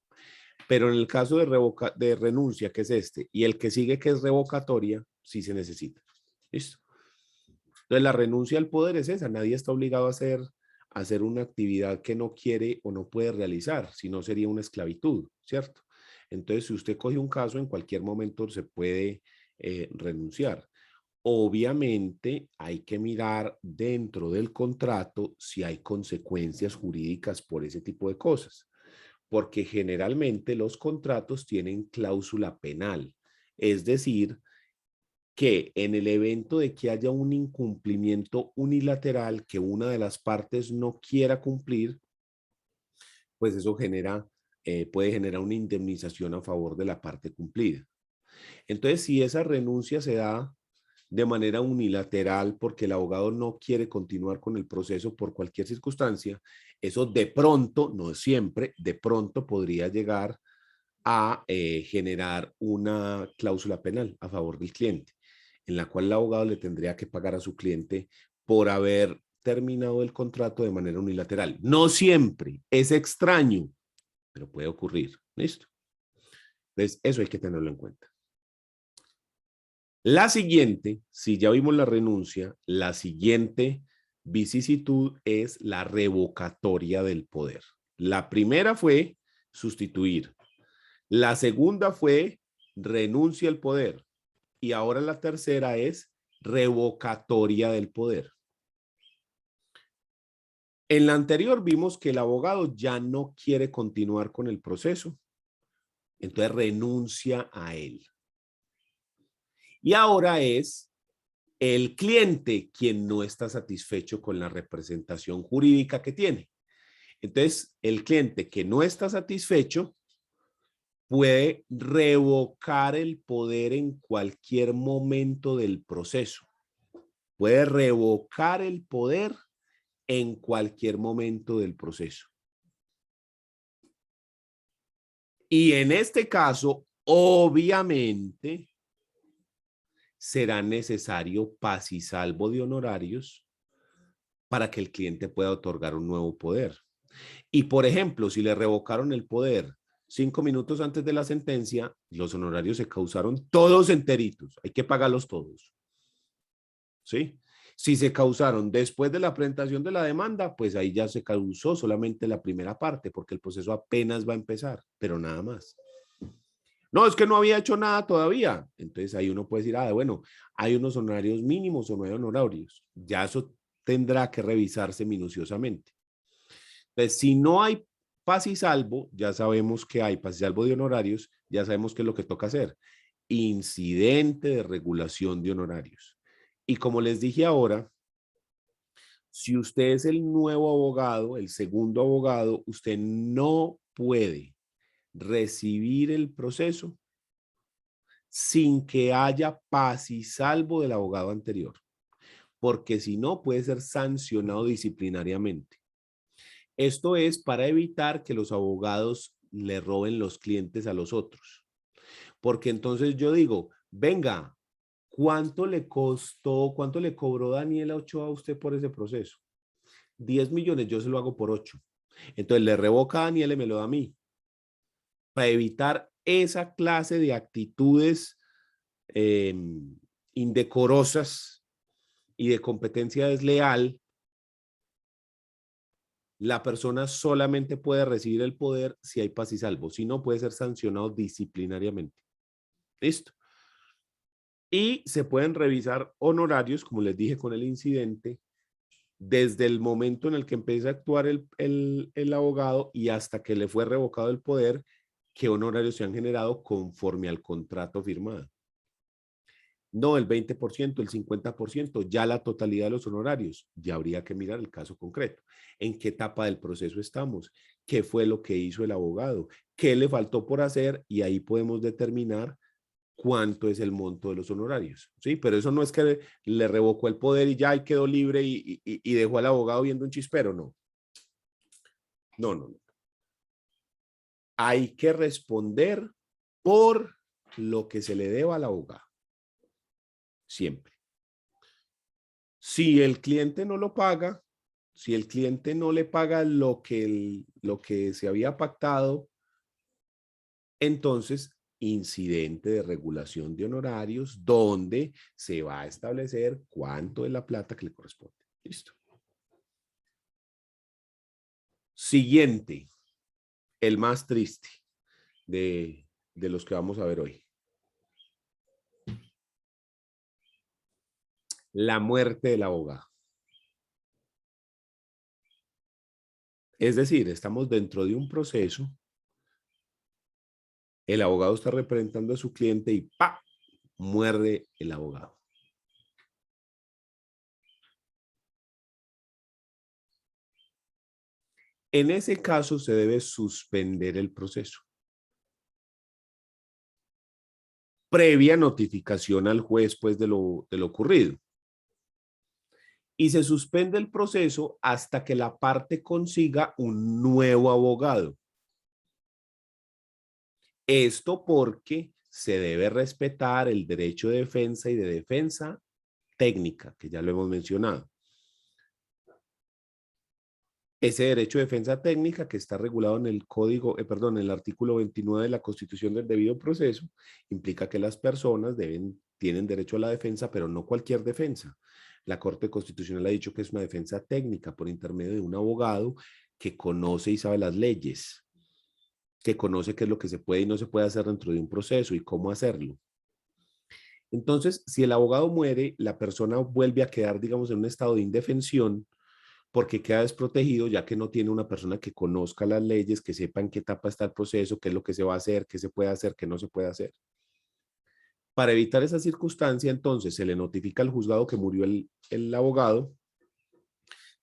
Pero en el caso de renuncia, que es este, y el que sigue, que es revocatoria, sí se necesita. ¿Listo? Entonces, la renuncia al poder es esa. Nadie está obligado a hacer una actividad que no quiere o no puede realizar, si no sería una esclavitud, ¿cierto? Entonces, si usted coge un caso, en cualquier momento se puede renunciar. Obviamente, hay que mirar dentro del contrato si hay consecuencias jurídicas por ese tipo de cosas, porque generalmente los contratos tienen cláusula penal, es decir, que en el evento de que haya un incumplimiento unilateral que una de las partes no quiera cumplir, pues eso puede generar una indemnización a favor de la parte cumplida. Entonces, si esa renuncia se da de manera unilateral porque el abogado no quiere continuar con el proceso por cualquier circunstancia, eso de pronto, no siempre, de pronto podría llegar a generar una cláusula penal a favor del cliente, en la cual el abogado le tendría que pagar a su cliente por haber terminado el contrato de manera unilateral. No siempre, es extraño, pero puede ocurrir. ¿Listo? Entonces, eso hay que tenerlo en cuenta. La siguiente, si ya vimos la renuncia, la siguiente vicisitud es la revocatoria del poder. La primera fue sustituir. La segunda fue renuncia al poder. Y ahora la tercera es revocatoria del poder. En la anterior vimos que el abogado ya no quiere continuar con el proceso, entonces renuncia a él. Y ahora es el cliente quien no está satisfecho con la representación jurídica que tiene. Entonces, el cliente que no está satisfecho puede revocar el poder en cualquier momento del proceso. Puede revocar el poder en cualquier momento del proceso. Y en este caso, obviamente, será necesario paz y salvo de honorarios para que el cliente pueda otorgar un nuevo poder. Y, por ejemplo, si le revocaron el poder 5 minutos antes de la sentencia, los honorarios se causaron todos enteritos. Hay que pagarlos todos. ¿Sí? Si se causaron después de la presentación de la demanda, pues ahí ya se causó solamente la primera parte, porque el proceso apenas va a empezar, pero nada más. No, es que no había hecho nada todavía. Entonces ahí uno puede decir, bueno, hay unos honorarios mínimos o no hay honorarios. Ya eso tendrá que revisarse minuciosamente. Entonces, si no hay paz y salvo, ya sabemos que hay paz y salvo de honorarios, ya sabemos qué es lo que toca hacer. Incidente de regulación de honorarios. Y como les dije ahora, si usted es el nuevo abogado, el segundo abogado, usted no puede recibir el proceso sin que haya paz y salvo del abogado anterior, porque si no puede ser sancionado disciplinariamente. Esto es para evitar que los abogados le roben los clientes a los otros, porque entonces yo digo, venga, ¿cuánto le costó, cuánto le cobró Daniela Ochoa a usted por ese proceso? 10 millones, yo se lo hago por 8. Entonces le revoca a Daniela y me lo da a mí, para evitar esa clase de actitudes indecorosas y de competencia desleal. La persona solamente puede recibir el poder si hay paz y salvo, si no puede ser sancionado disciplinariamente. ¿Listo? Y se pueden revisar honorarios, como les dije con el incidente, desde el momento en el que empieza a actuar el abogado y hasta que le fue revocado el poder, qué honorarios se han generado conforme al contrato firmado. No el 20%, el 50%, ya la totalidad de los honorarios. Ya habría que mirar el caso concreto. ¿En qué etapa del proceso estamos? ¿Qué fue lo que hizo el abogado? ¿Qué le faltó por hacer? Y ahí podemos determinar cuánto es el monto de los honorarios. ¿Sí? Pero eso no es que le revocó el poder y ya quedó libre y dejó al abogado viendo un chispero, no. No, no, no. Hay que responder por lo que se le deba al abogado. Siempre. Si el cliente no lo paga, si el cliente no le paga lo que se había pactado, Entonces, incidente de regulación de honorarios, donde se va a establecer cuánto es la plata que le corresponde. Listo. Siguiente, el más triste de los que vamos a ver hoy. La muerte del abogado. Es decir, estamos dentro de un proceso, el abogado está representando a su cliente y ¡pa! Muerde el abogado. En ese caso se debe suspender el proceso. Previa notificación al juez pues, de lo ocurrido. Y se suspende el proceso hasta que la parte consiga un nuevo abogado. Esto porque se debe respetar el derecho de defensa y de defensa técnica, que ya lo hemos mencionado. Ese derecho de defensa técnica que está regulado en el en el artículo 29 de la Constitución del Debido Proceso, implica que las personas tienen derecho a la defensa, pero no cualquier defensa. La Corte Constitucional ha dicho que es una defensa técnica por intermedio de un abogado que conoce y sabe las leyes, que conoce qué es lo que se puede y no se puede hacer dentro de un proceso y cómo hacerlo. Entonces, si el abogado muere, la persona vuelve a quedar, digamos, en un estado de indefensión, porque queda desprotegido ya que no tiene una persona que conozca las leyes, que sepa en qué etapa está el proceso, qué es lo que se va a hacer, qué se puede hacer, qué no se puede hacer. Para evitar esa circunstancia, entonces, se le notifica al juzgado que murió el abogado,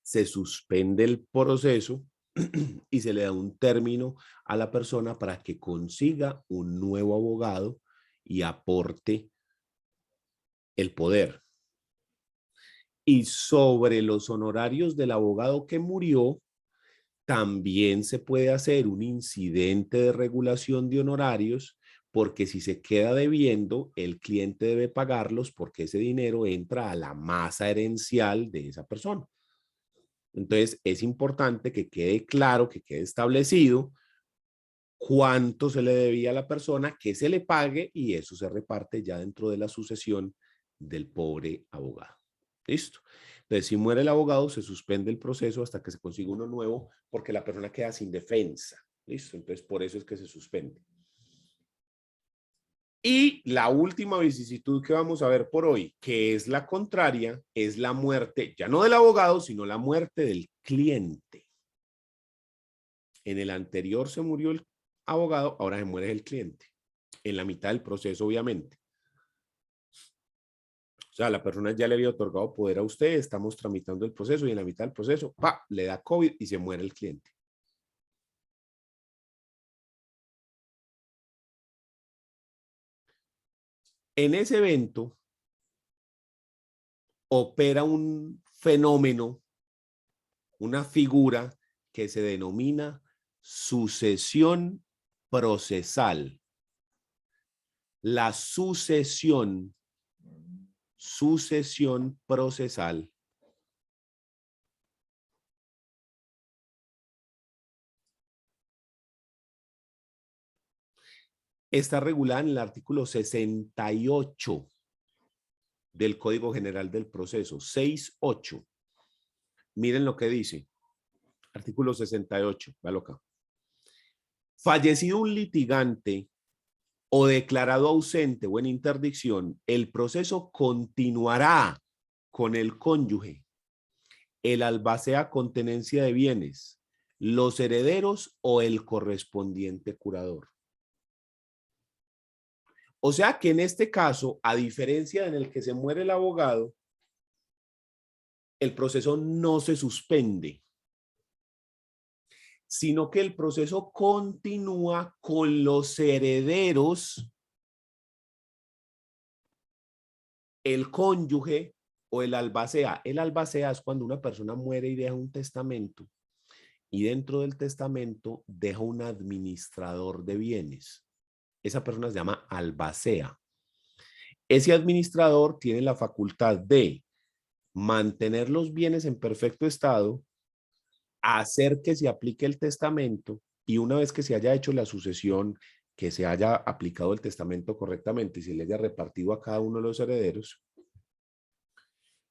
se suspende el proceso y se le da un término a la persona para que consiga un nuevo abogado y aporte el poder. Y sobre los honorarios del abogado que murió, también se puede hacer un incidente de regulación de honorarios, porque si se queda debiendo, el cliente debe pagarlos porque ese dinero entra a la masa herencial de esa persona. Entonces, es importante que quede claro, que quede establecido cuánto se le debía a la persona, que se le pague y eso se reparte ya dentro de la sucesión del pobre abogado. ¿Listo? Entonces, si muere el abogado, se suspende el proceso hasta que se consiga uno nuevo porque la persona queda sin defensa. ¿Listo? Entonces, por eso es que se suspende. Y la última vicisitud que vamos a ver por hoy, que es la contraria, es la muerte, ya no del abogado, sino la muerte del cliente. En el anterior se murió el abogado, ahora se muere el cliente. En la mitad del proceso, obviamente. O sea, la persona ya le había otorgado poder a usted, estamos tramitando el proceso y en la mitad del proceso, ¡pa!, le da COVID y se muere el cliente. En ese evento opera un fenómeno, una figura que se denomina sucesión procesal. La sucesión procesal está regulada en el artículo 68 del Código General del Proceso, 68. Miren lo que dice, artículo 68, véalo acá. Fallecido un litigante o declarado ausente o en interdicción, el proceso continuará con el cónyuge, el albacea con tenencia de bienes, los herederos o el correspondiente curador. O sea que en este caso, a diferencia en el que se muere el abogado, el proceso no se suspende, sino que el proceso continúa con los herederos, el cónyuge o el albacea. El albacea es cuando una persona muere y deja un testamento y dentro del testamento deja un administrador de bienes. Esa persona se llama albacea. Ese administrador tiene la facultad de mantener los bienes en perfecto estado, hacer que se aplique el testamento y una vez que se haya hecho la sucesión que se haya aplicado el testamento correctamente y se le haya repartido a cada uno de los herederos,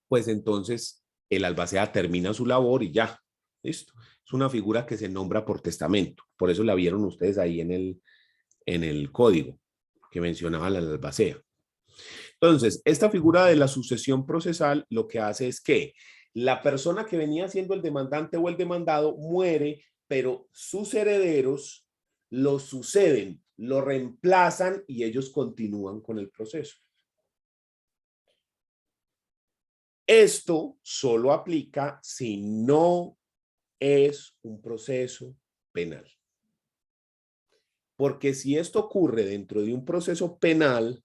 pues entonces el albacea termina su labor y ya, listo. Es una figura que se nombra por testamento, por eso la vieron ustedes ahí en el código que mencionaba la albacea. Entonces, esta figura de la sucesión procesal lo que hace es que la persona que venía siendo el demandante o el demandado muere, pero sus herederos lo suceden, lo reemplazan y ellos continúan con el proceso. Esto solo aplica si no es un proceso penal. Porque si esto ocurre dentro de un proceso penal,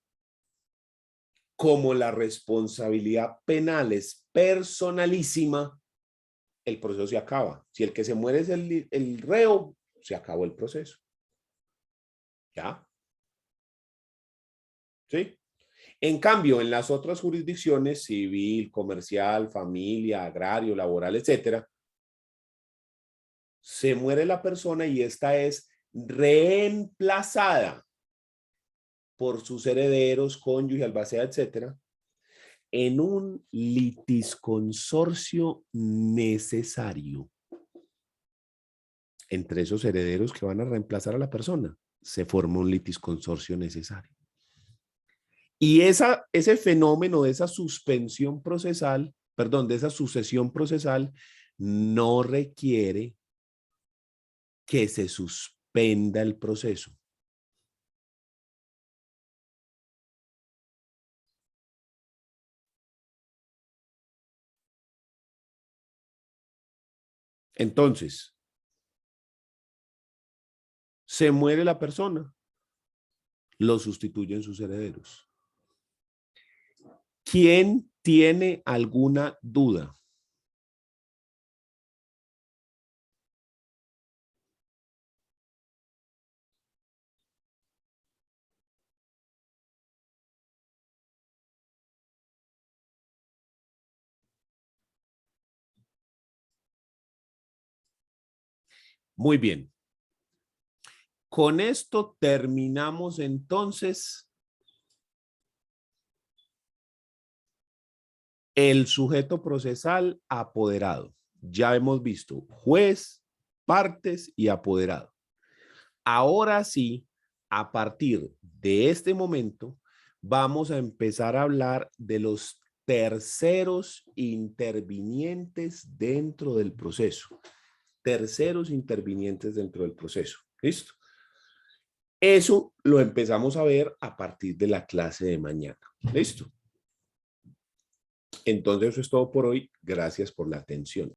como la responsabilidad penal es personalísima, el proceso se acaba. Si el que se muere es el reo, se acabó el proceso. ¿Ya? ¿Sí? En cambio, en las otras jurisdicciones, civil, comercial, familia, agrario, laboral, etcétera, se muere la persona y esta es reemplazada por sus herederos, cónyuge, albacea, etcétera, en un litisconsorcio necesario. Entre esos herederos que van a reemplazar a la persona, se forma un litisconsorcio necesario. Y ese fenómeno de esa suspensión procesal, perdón, de esa sucesión procesal, no requiere que se suspenda el proceso. Entonces, se muere la persona, lo sustituyen sus herederos. ¿Quién tiene alguna duda? Muy bien. Con esto terminamos entonces el sujeto procesal apoderado. Ya hemos visto juez, partes y apoderado. Ahora sí, a partir de este momento, vamos a empezar a hablar de los terceros intervinientes dentro del proceso. Terceros intervinientes dentro del proceso. ¿Listo? Eso lo empezamos a ver a partir de la clase de mañana. ¿Listo? Entonces eso es todo por hoy. Gracias por la atención.